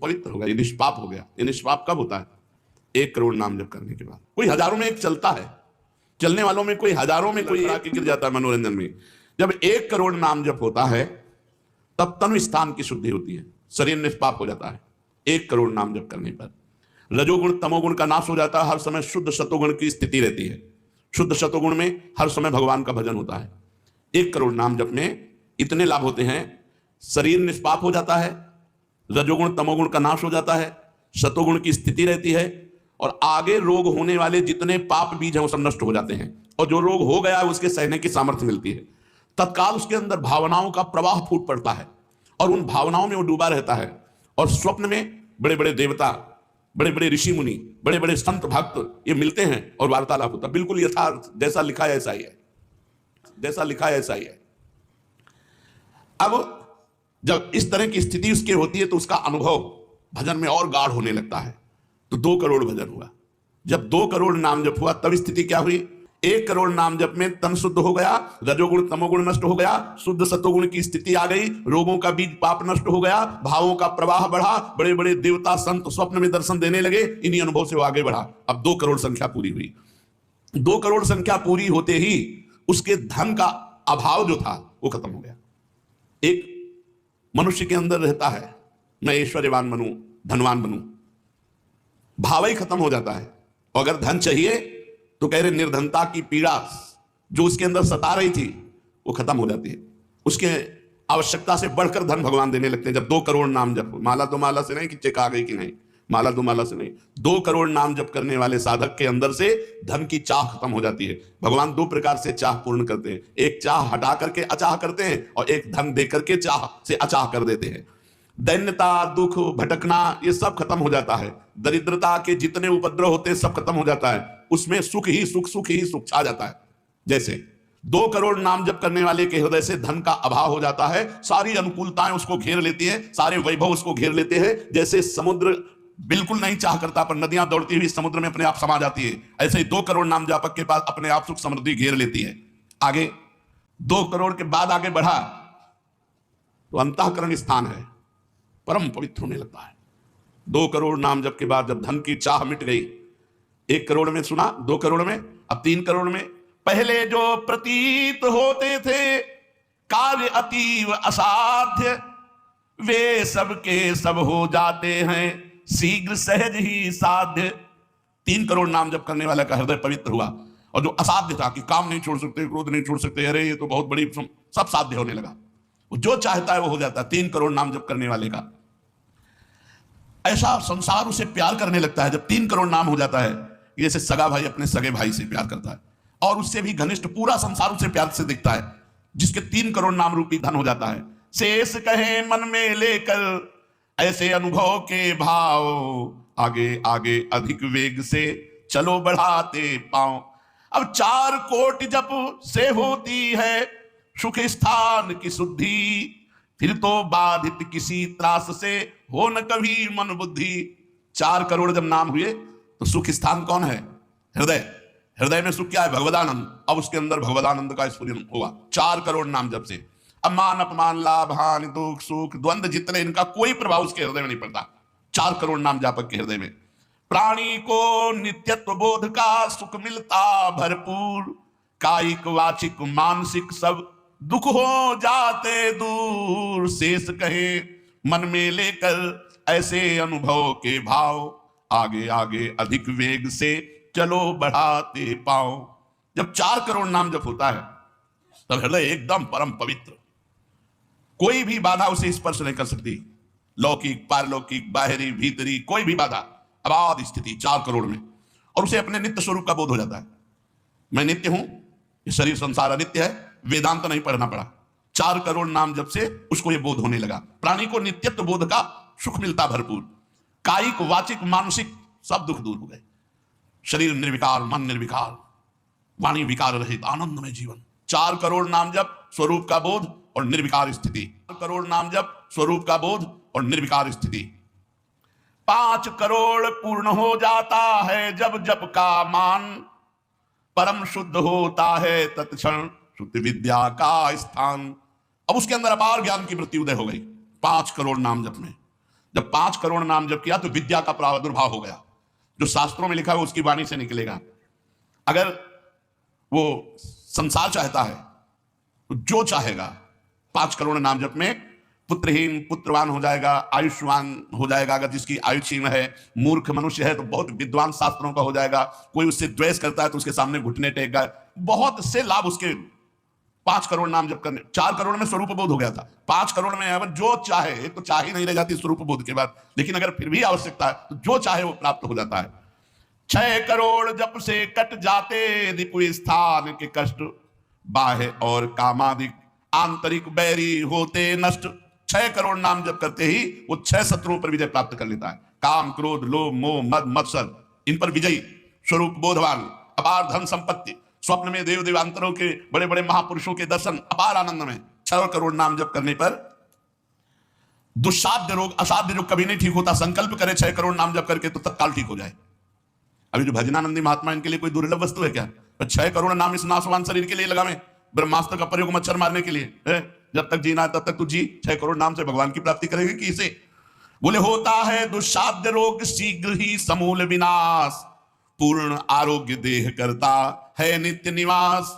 पवित्र हो गया, ये निष्पाप हो गया। ये निष्पाप कब होता है? 1 करोड़ नाम जप करने के बाद। कोई हजारों में एक चलता है, चलने वालों में कोई हजारों में कोई आके गिर जाता है मनोरंजन में। जब 1 करोड़ नाम जप होता है तब तनु स्थान की शुद्धि होती है, शरीर निष्पाप हो जाता है 1 करोड़ नाम जप करने पर। रजोगुण तमोगुण का नाश हो जाता है, हर समय शुद्ध सतोगुण की स्थिति रहती है। शुद्ध सतोगुण में हर समय भगवान का भजन होता है। 1 करोड़ नाम जप में इतने लाभ होते हैं, शरीर निष्पाप हो जाता है, रजोगुण तमोगुण का नाश हो जाता है, सतोगुण की स्थिति रहती है, और आगे रोग होने वाले जितने पाप बीज हैं वो सब नष्ट हो जाते हैं, और जो रोग हो गया है उसके सहने की सामर्थ्य मिलती है। तत्काल उसके अंदर भावनाओं का प्रवाह फूट पड़ता है और उन भावनाओं में वो डूबा रहता है, और स्वप्न में बड़े बड़े देवता, बड़े बड़े ऋषि मुनि, बड़े बड़े संत भक्त ये मिलते हैं और वार्तालाप होता है। बिल्कुल यथार्थ, जैसा लिखा है ऐसा ही है, जैसा लिखा है ऐसा ही है। अब जब इस तरह की स्थिति उसकी होती है तो उसका अनुभव भजन में और गाढ़ होने लगता है। तो 2 करोड़ भजन हुआ। जब 2 करोड़ नाम जप हुआ तब स्थिति क्या हुई? 1 करोड़ नाम जप में तन शुद्ध हो गया, रजोगुण तमोगुण नष्ट हो गया, शुद्ध सतोगुण की स्थिति आ गई, रोगों का बीज पाप नष्ट हो गया, भावों का प्रवाह बढ़ा, बड़े बड़े देवता संत स्वप्न में दर्शन देने लगे। इन्हीं अनुभव से वो आगे बढ़ा। अब 2 करोड़ संख्या पूरी हुई। 2 करोड़ संख्या पूरी होते ही उसके धन का अभाव जो था वो खत्म हो गया। एक मनुष्य के अंदर रहता है, मैं ऐश्वर्यवान बनूं, धनवान बनूं, भाव ही खत्म हो जाता है। और अगर धन चाहिए तो कह रहे निर्धनता की पीड़ा जो उसके अंदर सता रही थी वो खत्म हो जाती है। उसके आवश्यकता से बढ़कर धन भगवान देने लगते हैं। जब 2 करोड़ नाम जप, माला दो माला से नहीं कि चेक आ गई कि नहीं, माला दो माला से नहीं, 2 करोड़ नाम जप करने वाले साधक के अंदर से धन की चाह खत्म हो जाती है। भगवान 2 प्रकार से चाह पूर्ण करते हैं, एक चाह हटा करके अचाह करते हैं और एक धन दे करके चाह से अचाह कर देते हैं। दैन्यता, दुख, भटकना ये सब खत्म हो जाता है। दरिद्रता के जितने उपद्रव होते हैं सब खत्म हो जाता है। उसमें सुख ही सुख, सुख ही सुख छा जाता है। जैसे 2 करोड़ नाम जप करने वाले के हृदय से धन का अभाव हो जाता है, सारी अनुकूलताएं उसको घेर लेती हैं, सारे वैभव उसको घेर लेते हैं। जैसे समुद्र बिल्कुल नहीं चाह करता पर नदियां दौड़ती हुई समुद्र में अपने आप समा जाती है, ऐसे ही 2 करोड़ नाम जापक के पास अपने आप सुख समृद्धि घेर लेती है। आगे 2 करोड़ के बाद आगे बढ़ा तो अंतःकरण स्थान है, परम पवित्र होने लगता है। 2 करोड़ नाम जप के बाद जब धन की चाह मिट गई, 1 करोड़ में सुना, 2 करोड़ में, अब 3 करोड़ में। पहले जो प्रतीत होते थे कार्य अतीव असाध्य, वे सब के सब हो जाते हैं शीघ्र सहज ही साध्य। 3 करोड़ नाम जप करने वाला का हृदय पवित्र हुआ, और जो असाध्य था कि काम नहीं छोड़ सकते, क्रोध नहीं छोड़ सकते, अरे ये तो बहुत बड़ी, सब साध्य होने लगा। वो जो चाहता है वो हो जाता है 3 करोड़ नाम जप करने वाले का। ऐसा संसार उसे प्यार करने लगता है जब 3 करोड़ नाम हो जाता है। जैसे सगा भाई अपने सगे भाई से प्यार करता है, और उससे भी घनिष्ठ पूरा संसार उसे प्यार से दिखता है, जिसके 3 करोड़ नाम रूपी धन हो जाता है। शेष कहे मन में लेकर ऐसे अनुभव के भाव, आगे आगे अधिक वेग से चलो बढ़ाते पांव। अब 4 कोट जप से होती है सुख स्थान की शुद्धि, फिर तो बाधित किसी त्रास से हो न कभी मन बुद्धि। 4 करोड़ जब नाम हुए तो सुख स्थान कौन है? हृदय। हृदय में सुख क्या है? भगवदानंद। अब उसके अंदर भगवदानंद का स्फुरन हुआ 4 करोड़ नाम जब से। अब मान अपमान, लाभ हानि, दुख सुख द्वंद्व जितने, इनका कोई प्रभाव उसके हृदय में नहीं पड़ता 4 करोड़ नाम जापक के हृदय में। प्राणी को नित्यत्व बोध का सुख मिलता भरपूर, कायिक वाचिक मानसिक सब दुख हो जाते दूर। शेष कहे मन में लेकर ऐसे अनुभव के भाव, आगे आगे अधिक वेग से चलो बढ़ाते पाओ। जब 4 करोड़ नाम जप होता है तब हृदय एकदम परम पवित्र, कोई भी बाधा उसे स्पर्श नहीं कर सकती। लौकिक, पारलौकिक, बाहरी, भीतरी, कोई भी बाधा, अबाध स्थिति 4 करोड़ में। और उसे अपने नित्य स्वरूप का बोध हो जाता है। मैं नित्य हूं, ये शरीर संसार अनित्य है, वेदांत तो नहीं पढ़ना पड़ा। 4 करोड़ नाम जब से उसको यह बोध होने लगा। प्राणी को नित्यत्व बोध का सुख मिलता भरपूर, कायिक वाचिक मानसिक सब दुख दूर हो गए। शरीर निर्विकार, मन निर्विकार, वाणी विकार रहित आनंदमय जीवन। 4 करोड़ नाम जप, स्वरूप का बोध और निर्विकार स्थिति। 4 करोड़ नाम जप, स्वरूप का बोध और निर्विकार स्थिति। 5 करोड़ पूर्ण हो जाता है जब जप का मान, परम शुद्ध होता है तत्क्षण शुद्ध विद्या का स्थान। अब उसके अंदर अपार ज्ञान की वृत्ति उदय हो गई 5 करोड़ नाम जप में। जब 5 करोड़ नाम जप किया तो विद्या का प्रादुर्भाव हो गया। जो शास्त्रों में लिखा है उसकी वाणी से निकलेगा। अगर वो संसार चाहता है तो जो चाहेगा 5 करोड़ नाम जप में पुत्रहीन पुत्रवान हो जाएगा, आयुष्मान हो जाएगा। अगर जिसकी आयु क्षीण है, मूर्ख मनुष्य है तो बहुत विद्वान शास्त्रों का हो जाएगा। कोई उससे द्वेष करता है तो उसके सामने घुटने टेकेगा। बहुत से लाभ उसके 5 करोड़ नाम जप करने। 4 करोड़ में स्वरूप बोध हो गया था, 5 करोड़ में अगर जो चाहे, तो चाह ही नहीं रह जाती स्वरूप बोध के बाद, लेकिन अगर फिर भी आवश्यकता है तो जो चाहे वो प्राप्त हो जाता है। 6 करोड़ जप से कट जाते रिपु स्थान के कष्ट, बाह्य और कामादिक आंतरिक बैरी होते नष्ट। 6 करोड़ नाम जप करते ही वो 6 शत्रुओं पर विजय प्राप्त कर लेता है। काम, क्रोध, लोभ, मोह, मद, मत्सर, इन पर विजयी, स्वरूप बोधवान, अपार धन संपत्ति, स्वप्न में देव देवांतरों के बड़े बड़े महापुरुषों के दर्शन, अपार आनंद में। 6 करोड़ नाम जप करने पर दुस्साध्य रोग, असाध्य रोग कभी नहीं ठीक होता। संकल्प करे 6 करोड़ नाम जप करके तो तत्काल ठीक हो जाए। अभी जो भजनानंदी महात्मा, इनके लिए कोई दुर्लभ वस्तु है क्या? 6 करोड़ नाम इस नाशवान शरीर के लिए लगावे, ब्रह्मास्त्र का प्रयोग मच्छर मारने के लिए है। जब तक जीना है तब तक तू जी, 6 करोड़ नाम से भगवान की प्राप्ति करेगी कि इसे? बोले होता है दुस्साध्य रोग शीघ्र ही समूल विनाश, पूर्ण आरोग्य देह करता है नित्य निवास।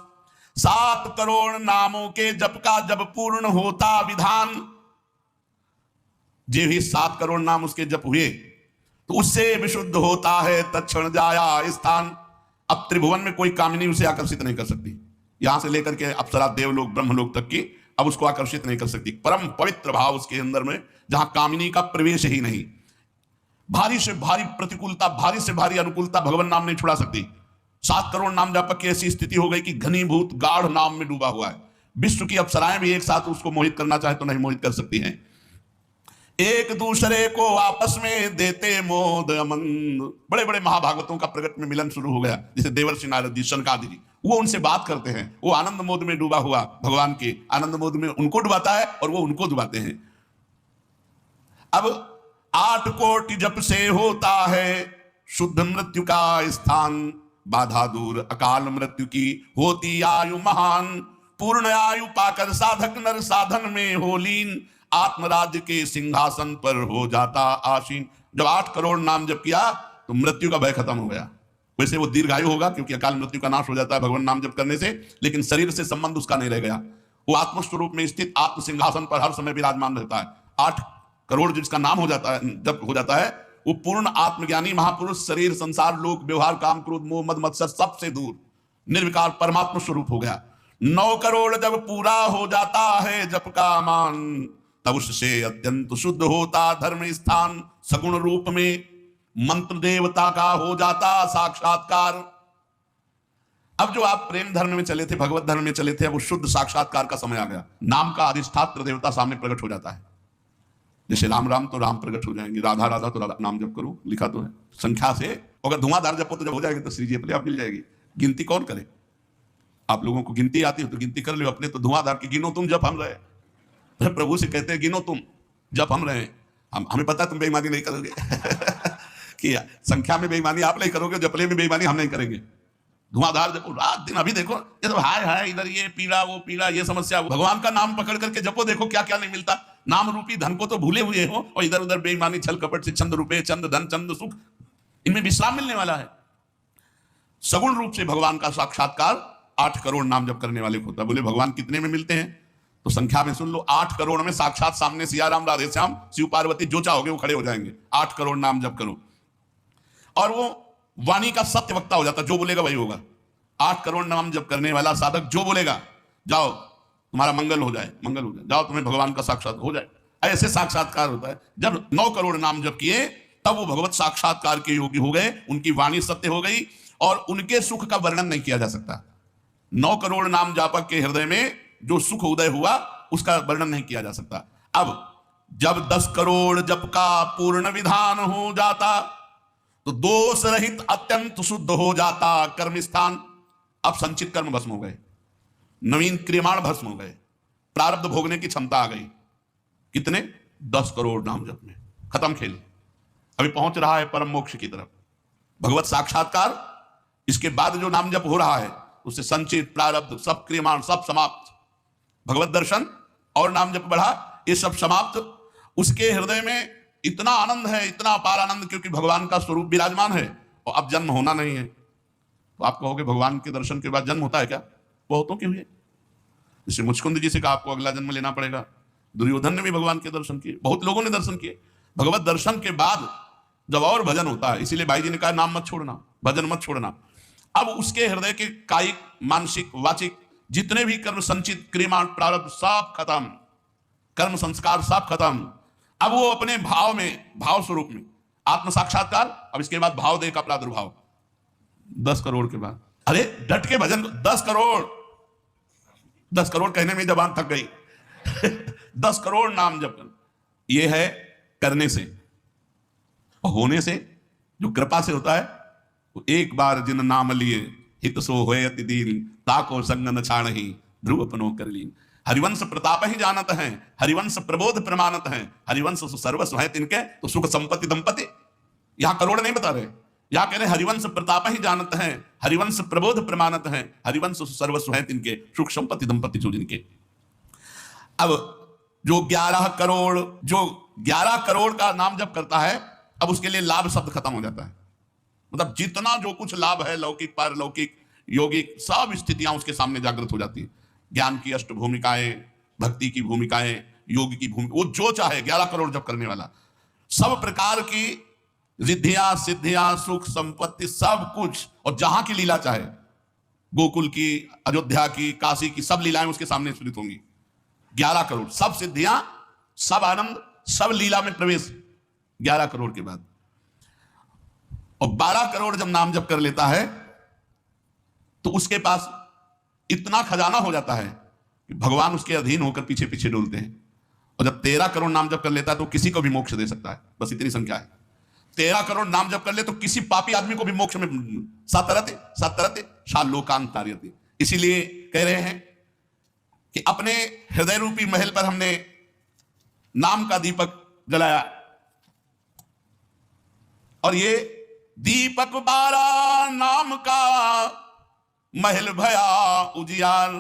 7 करोड़ नामों के जप का जब पूर्ण होता विधान, जे भी 7 करोड़ नाम उसके जप हुए तो उससे विशुद्ध होता है तत्क्षण जाया स्थान। अब त्रिभुवन में कोई कामिनी उसे आकर्षित नहीं कर सकती। यहां से लेकर के अप्सरा, देवलोक, ब्रह्मलोक तक की अब उसको आकर्षित नहीं कर सकती। परम पवित्र भाव उसके अंदर में, जहां कामिनी का प्रवेश ही नहीं। भारी से भारी प्रतिकूलता, भारी से भारी अनुकूलता भगवान नाम नहीं छुड़ा सकती। 7 करोड़ नाम जापक की ऐसी स्थिति हो गई कि घनीभूत गाढ़ नाम में डूबा हुआ है। विश्व की अप्सराएं भी एक साथ उसको मोहित करना चाहे तो नहीं मोहित कर सकती हैं। एक दूसरे को आपस में देते मोद अमन। बड़े बड़े महाभागवतों का प्रगट में मिलन शुरू हो गया, जैसे देवर्षि नारद जी, शनकादि जी, वो उनसे बात करते हैं। वो आनंद मोद में डूबा हुआ भगवान के आनंद मोद में उनको डुबाता है और वो उनको डुबाते हैं। अब 8 कोटि जप से होता है शुद्ध मृत्यु का स्थान, बाधा दूर अकाल मृत्यु की होती आयु महान। पूर्ण आयु पाकर साधक नर साधन में हो लीन, आत्मराज्य के सिंहासन पर हो जाता आसीन। जब 8 करोड़ नाम जप किया तो मृत्यु का भय खत्म हो गया। वैसे वो दीर्घायु होगा क्योंकि अकाल मृत्यु का नाश हो जाता है भगवान नाम जप करने से, लेकिन शरीर से संबंध उसका नहीं रह गया। वो आत्मस्वरूप में स्थित आत्म सिंहासन पर हर समय विराजमान रहता है। 8 करोड़ जिसका नाम हो जाता है, जब हो जाता है, वो पूर्ण आत्मज्ञानी महापुरुष, शरीर, संसार, लोक, व्यवहार, काम, क्रोध, मोह, मद, मत्सर सबसे दूर निर्विकार परमात्मा स्वरूप हो गया। 9 करोड़ जब पूरा हो जाता है जप का मान, तब उससे अत्यंत शुद्ध होता धर्म स्थान। सगुण रूप में मंत्र देवता का हो जाता साक्षात्कार। अब जो आप प्रेम धर्म में चले थे, भगवत धर्म में चले थे, अब वो शुद्ध साक्षात्कार का समय आ गया। नाम का अधिष्ठात्र देवता सामने प्रकट हो जाता है। जैसे राम राम तो राम प्रकट हो जाएंगे, राधा राधा तो राधा नाम जप करो, लिखा तो है संख्या से। अगर धुआंधार जपो तो जब हो जाएगी तो श्री जी अपने आप मिल जाएगी। गिनती कौन करे? आप लोगों को गिनती आती हो तो गिनती कर लो अपने। तो धुआंधार की गिनो तुम जप हम रहे। प्रभु से कहते हैं गिनो तुम जब हम रहे। हमें पता तुम बेईमानी नहीं करोगे कि संख्या में बेईमानी आप नहीं करोगे, जपले में बेईमानी हम नहीं करेंगे। धुआंधार जपो रात दिन। अभी देखो ये तो हाय हाय, इधर ये पीड़ा वो पीड़ा, ये समस्या। भगवान का नाम पकड़ करके जपो, देखो क्या क्या नहीं मिलता। नाम रूपी धन को तो भूले हुए हो और इधर उधर बेईमानी छल कपट से चंद रुपए, चंद धन, चंद सुख, इनमें विश्राम मिलने वाला है। सगुण रूप से भगवान का साक्षात्कार 8 करोड़ नाम जप करने वाले को होता है। बोले भगवान कितने में मिलते हैं? तो संख्या में सुन लो, 8 करोड़ में साक्षात सामने सिया राम, राधे श्याम, शिव पार्वती, जो चाहोगे वो खड़े हो जाएंगे। 8 करोड़ नाम जप करो और वो वाणी का सत्य वक्ता हो जाता, जो बोलेगा वही होगा। 8 करोड़ नाम जप करने वाला साधक जो बोलेगा, जाओ तुम्हारा मंगल हो जाए, मंगल हो जाए, जाओ तुम्हें भगवान का साक्षात हो जाए, ऐसे साक्षात्कार होता है। जब 9 करोड़ नाम जप किए तब वो भगवत साक्षात्कार के योग्य हो गए, उनकी वाणी सत्य हो गई और उनके सुख का वर्णन नहीं किया जा सकता। 9 करोड़ नाम जापक के हृदय में जो सुख उदय हुआ उसका वर्णन नहीं किया जा सकता। अब जब 10 करोड़ जप का पूर्ण विधान हो जाता तो दोष रहित अत्यंत शुद्ध हो जाता कर्म स्थान। अब संचित कर्म भस्म हो गए, नवीन क्रियमाण भस्म हो गए, प्रारब्ध भोगने की क्षमता आ गई। कितने? 10 करोड़ नाम जप में खत्म खेल। अभी पहुंच रहा है परम मोक्ष की तरफ, भगवत साक्षात्कार। इसके बाद जो नाम जप हो रहा है उससे संचित प्रारब्ध सब क्रियमाण सब समाप्त। भगवत दर्शन और नाम जप बढ़ा, ये सब समाप्त। उसके हृदय में इतना आनंद है, इतना अपार आनंद, क्योंकि भगवान का स्वरूप विराजमान है और अब जन्म होना नहीं है। तो आप कहोगे भगवान के दर्शन के बाद जन्म होता है क्या? बहुतों के हुए। जैसे मुचकुंद जी से कहा आपको अगला जन्म लेना पड़ेगा। दुर्योधन ने भी भगवान के दर्शन किए, बहुत लोगों ने दर्शन किए। भगवत दर्शन के बाद जब और भजन होता है, इसीलिए भाई जी ने कहा नाम मत छोड़ना, भजन मत छोड़ना। अब उसके हृदय के कायिक, मानसिक, वाचिक जितने भी कर्म संचित, क्रिया, प्रारब्ध सब खत्म, कर्म संस्कार सब खत्म। अब वो अपने भाव में, भाव स्वरूप में आत्म साक्षात्कार। अब इसके बाद भाव देह का प्रादुर्भाव 10 करोड़ के बाद। अरे डट के भजन, 10 करोड़, 10 करोड़ कहने में जबान थक गई 10 करोड़ नाम जप कर, ये है करने से। और होने से, जो कृपा से होता है, वो एक बार जिन नाम लिए हित सो होए अति दीन, ताको संग न छाड़हि ध्रुव अपनो कर लीन। हरिवंश प्रताप ही जानत हैं, हरिवंश प्रबोध प्रमाणत हैं, हरिवंश सर्वस्व है तिनके, तो सुख संपत्ति दंपति। यहां करोड़ नहीं बता रहे, यहां कह रहे हरिवंश प्रताप ही जानत हैं, हरिवंश प्रबोध प्रमाणत हैं, हरिवंश सर्वस्व है तिनके, सुख संपत्ति दंपति जो जिनके। अब जो 11 करोड़, जो 11 करोड़ का नाम जप करता है, अब उसके लिए लाभ शब्द खत्म हो जाता है। मतलब जितना जो कुछ लाभ है, लौकिक, पारलौकिक, यौगिक, सब स्थितियां उसके सामने जागृत हो जाती है। ज्ञान की अष्ट भूमिकाएं, भक्ति की भूमिकाएं, योग की भूमिका, वो जो चाहे 11 करोड़ जप करने वाला, सब प्रकार की रिद्धियां, सिद्धियां, सुख संपत्ति, सब कुछ, और जहां की लीला चाहे, गोकुल की, अयोध्या की, काशी की, सब लीलाएं उसके सामने स्फुरित होंगी। 11 करोड़, सब सिद्धियां, सब आनंद, सब लीला में प्रवेश 11 करोड़ के बाद। और 12 करोड़ जब नाम जप कर लेता है तो उसके पास इतना खजाना हो जाता है कि भगवान उसके अधीन होकर पीछे पीछे डोलते हैं। और जब 13 करोड़ नाम जप कर लेता है तो किसी को भी मोक्ष दे सकता है, बस इतनी संख्या है। 13 करोड़ नाम जप कर ले तो किसी पापी आदमी को भी मोक्ष में सतरते शालोकांत तार्यते। इसीलिए कह रहे हैं कि अपने हृदय रूपी महल पर हमने नाम का दीपक जलाया, और ये दीपक बारा नाम का महल भया उजियार,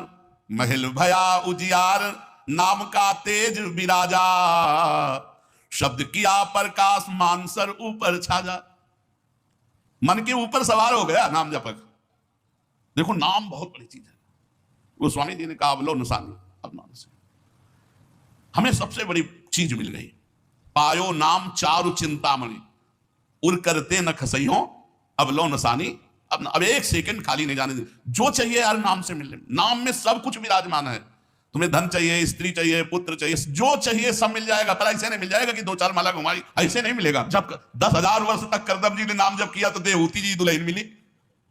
महल भया उजियार, नाम का तेज विराजा, शब्द किया प्रकाश मानसर ऊपर छाजा। मन के ऊपर सवार हो गया नाम जपक। देखो नाम बहुत बड़ी चीज है। वो स्वामी जी ने कहा अवलो निशानी, अब नाम से हमें सबसे बड़ी चीज मिल गई। पायो नाम चारु चिंतामणि, उर करते न खसइयो अवलो निशानी। अब एक सेकंड खाली नहीं जाने दे, जो चाहिए यार नाम से मिलने। नाम में सब कुछ विराजमान है। तुम्हें धन चाहिए, स्त्री चाहिए, पुत्र चाहिए, जो चाहिए सब मिल जाएगा। पर ऐसे नहीं मिल जाएगा कि 2-4 माला घुमाई, ऐसे नहीं मिलेगा। जब 10,000 वर्ष तक करदम जी ने नाम जब किया तो देवहूति जी दुल्हन मिली,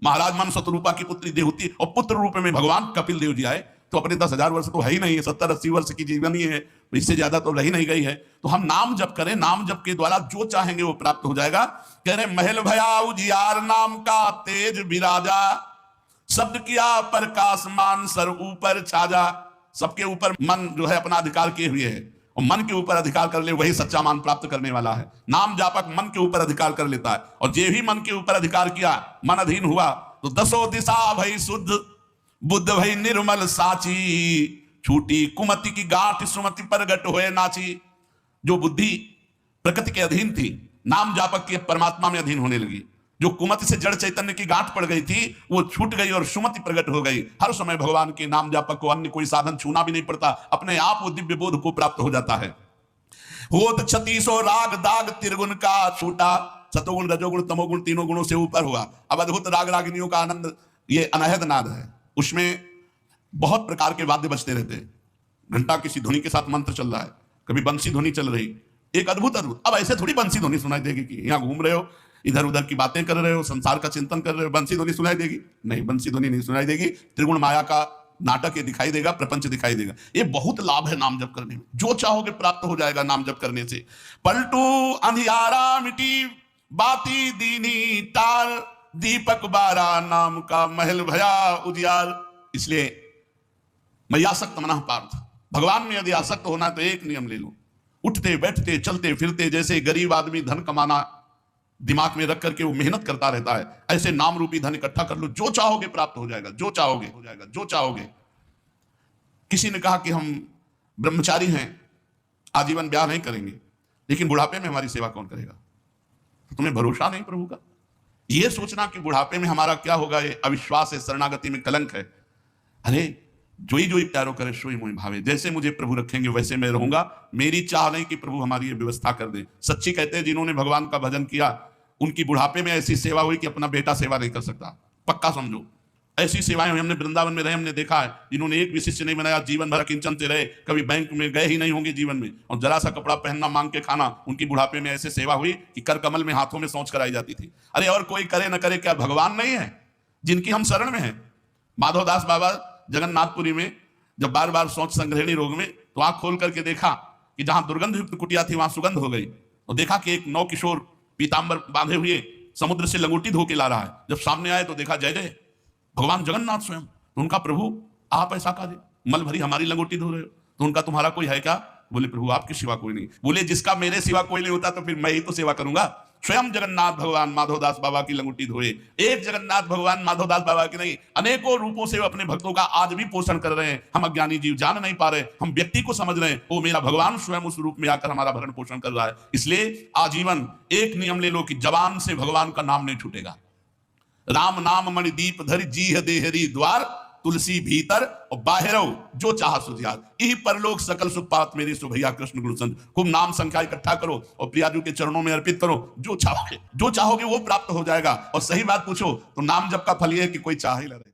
महाराज मन शतरूपा की पुत्री देवहूति, और पुत्र रूप में भगवान कपिल देव जी आए। तो अपने 10,000 वर्ष तो है ही नहीं है, 70-80 वर्ष की जीवनी है, इससे ज्यादा तो रही नहीं गई है। तो हम नाम जप करें, नाम जप के द्वारा जो चाहेंगे वो प्राप्त हो जाएगा। कह रहे महल भया उजियार, नाम का तेज विराजा, शब्द किया प्रकाश मान सर ऊपर छाजा। सबके ऊपर मन जो है अपना अधिकार किए हुए है, और मन के ऊपर अधिकार कर ले वही सच्चा मान प्राप्त करने वाला है। नाम जापक मन के ऊपर अधिकार कर लेता है, और जे भी मन के ऊपर अधिकार किया, मन अधीन हुआ, तो 10 दिशा भई शुद्ध, बुद्ध भई निर्मल साची, छूटी कुमति की गांठ सुमति प्रगट होए नाची। जो बुद्धि प्रकृति के अधीन थी, नाम जापक के परमात्मा में अधीन होने लगी। जो कुमति से जड़ चैतन्य की गांठ पड़ गई थी वो छूट गई और सुमति प्रकट हो गई। हर समय भगवान के नाम जापक को अन्य कोई साधन छूना भी नहीं पड़ता, अपने आप वो दिव्य बोध को प्राप्त हो जाता है। होत 36 राग दाग त्रिगुण का छूटा, सतोगुण रजोगुण तमोगुण तीनों गुणों से ऊपर हुआ। अब अद्भुत राग रागिनियों का आनंद, ये अनहद नाद है। उसमें बहुत प्रकार के वाद्य बजते रहते हैं। घंटा किसी ध्वनि के साथ मंत्र चल रहा है, कभी बंसी ध्वनि चल रही, एक अद्भुत। अब ऐसे थोड़ी बंसी ध्वनि सुनाई देगी कि यहाँ घूम रहे हो, इधर उधर की बातें कर रहे हो, संसार का चिंतन कर रहे हो, बंसी ध्वनि सुनाई देगी? नहीं, बंसी ध्वनि नहीं सुनाई देगी। त्रिगुण माया का नाटक ये दिखाई देगा, प्रपंच दिखाई देगा। ये बहुत लाभ है नाम जप करने में, जो चाहोगे प्राप्त हो जाएगा नाम जप करने से। पलटू अंधियारा मिटी बाती दीनी तार, दीपक बारा नाम का महल भया उजियार। इसलिए मैं आसक्त मना पार्थ, भगवान में यदि आसक्त होना है तो एक नियम ले लो, उठते बैठते चलते फिरते जैसे गरीब आदमी धन कमाना दिमाग में रख करके वो मेहनत करता रहता है, ऐसे नाम रूपी धन इकट्ठा कर लो। जो चाहोगे प्राप्त हो जाएगा, जो चाहोगे हो जाएगा, जो चाहोगे। किसी ने कहा कि हम ब्रह्मचारी हैं, आजीवन ब्याह नहीं करेंगे, लेकिन बुढ़ापे में हमारी सेवा कौन करेगा? तो तुम्हें भरोसा नहीं प्रभु का? ये सोचना कि बुढ़ापे में हमारा क्या होगा, ये अविश्वास है, शरणागति में कलंक है। अरे जोई जोई प्यारो करे सोई मोहि भावे, जैसे मुझे प्रभु रखेंगे वैसे मैं रहूंगा। मेरी चाह नहीं कि प्रभु हमारी ये व्यवस्था कर दे। सच्ची कहते हैं जिन्होंने भगवान का भजन किया उनकी बुढ़ापे में ऐसी सेवा हुई कि अपना बेटा सेवा नहीं कर सकता। पक्का समझो, ऐसी सेवाएं हुई। हमने वृंदावन में रहे, हमने देखा है जिन्होंने एक भी शिष्य नहीं बनाया, जीवन भर किंचन से रहे, कभी बैंक में गए ही नहीं होंगे जीवन में, और जरा सा कपड़ा पहनना मांग के खाना, उनकी बुढ़ापे में ऐसे सेवा हुई कि कर कमल में हाथों में सोच कराई जाती थी। अरे और कोई करे न करे, क्या भगवान नहीं है जिनकी हम शरण में हैं? माधवदास बाबा जगन्नाथपुरी में जब बार बार सोच संग्रहणी रोग में, तो आंख खोल करके देखा कि जहां दुर्गंध युक्त कुटिया थी वहां सुगंध हो गई, और देखा कि एक नौ किशोर पीतांबर बांधे हुए समुद्र से लंगोटी धो के ला रहा है। जब सामने आए तो देखा जय जय भगवान जगन्नाथ स्वयं। तो उनका प्रभु आप ऐसा काजे मल भरी हमारी लंगोटी धो रहे हो, तो उनका तुम्हारा कोई है क्या? बोले प्रभु आपके सिवा कोई नहीं। बोले जिसका मेरे सिवा कोई नहीं होता तो फिर मैं ही तो सेवा करूंगा। स्वयं जगन्नाथ भगवान माधवदास बाबा की लंगोटी धोए। एक जगन्नाथ भगवान माधवदास बाबा की नहीं, अनेकों रूपों से अपने भक्तों का आज भी पोषण कर रहे हैं। हम अज्ञानी जीव जान नहीं पा रहे, हम व्यक्ति को समझ रहे हैं, वो मेरा भगवान स्वयं उस रूप में आकर हमारा भरण पोषण कर रहा है। इसलिए आजीवन एक नियम ले लो कि जबान से भगवान का नाम नहीं छूटेगा। राम नाम मणि दीप धरि जीह देहरी द्वार, तुलसी भीतर और बाहरो जो चाह सुझात, यही परलोक सकल सुख पात मेरे सुभैया कृष्ण गुरु संत। खूब नाम संख्या इकट्ठा करो और प्रियाजू के चरणों में अर्पित करो। जो चाहोगे वो प्राप्त हो जाएगा। और सही बात पूछो तो नाम जप का फल ये है कि कोई चाह ही ना रहे।